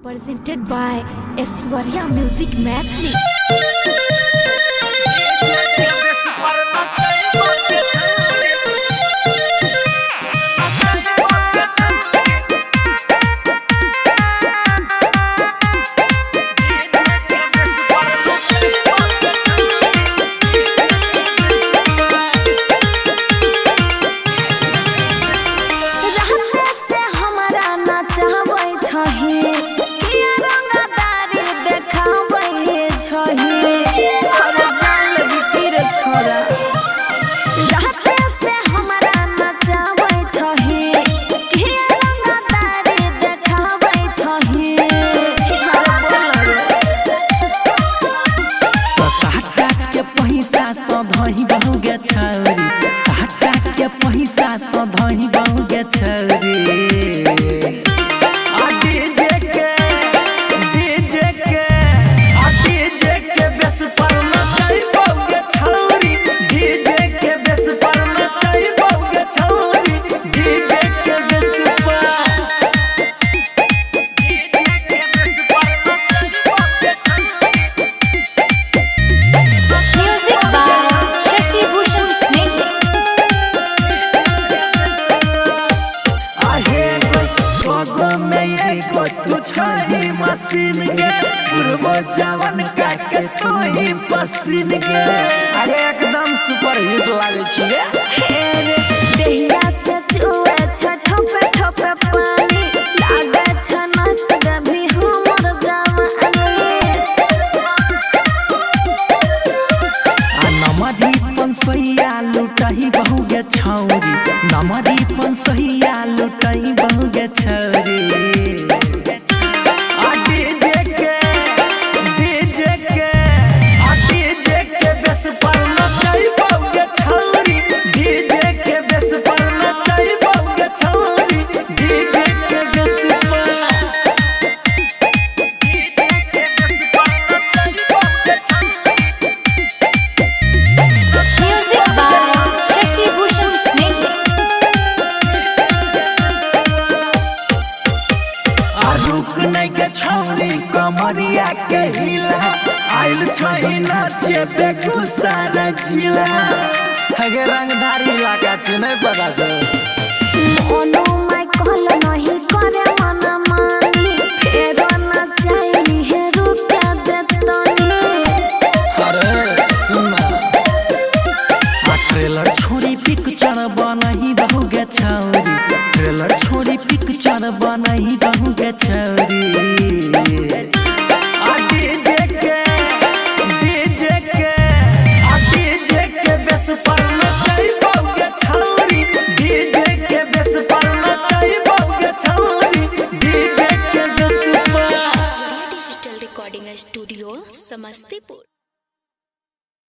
Presented by Aishwarya Music Mathli. सधही बहुगे छौरी साटा के पैसा सधही बहुगे छौरी डीजे के बेस पर नचै बहुगे छौरी डीजे के बेस पर नचै बहुगे छौरी डीजे के बेस पर तू छही मशीन गे पूर्व जवन का के तू ही पसीन गे अरे एकदम सुपर हिट लागे छिए रे देहिया से चुए ठोपे ठोपे पानी लागे छ नस गभी हमर जवानी आ नमरी पंसैया लुटही बहुगे छौरी नमरी पंसैया लुटही बहुगे छौरी छौरी कमरिया के हिला आइल छही नाचे बेगूसराय जिला हगे रंगधारी इलाका छै नहीं पता छै मोनो माय कहल नहीं करे मना मानी फेरो ना चाहिए है रुका देतनी अरे सुना ट्रेलर छोड़ी पिक्चर बनही बहुगे छौरी ट्रेलर छोड़ी पिक्चर बनही बहुगे छौरी बेस पर नचै बहुगे छौरी डीजे के बेस पर नचै बहुगे छौरी डीजे के बेस पर डिजिटल रिकॉर्डिंग स्टूडियो समस्तीपुर।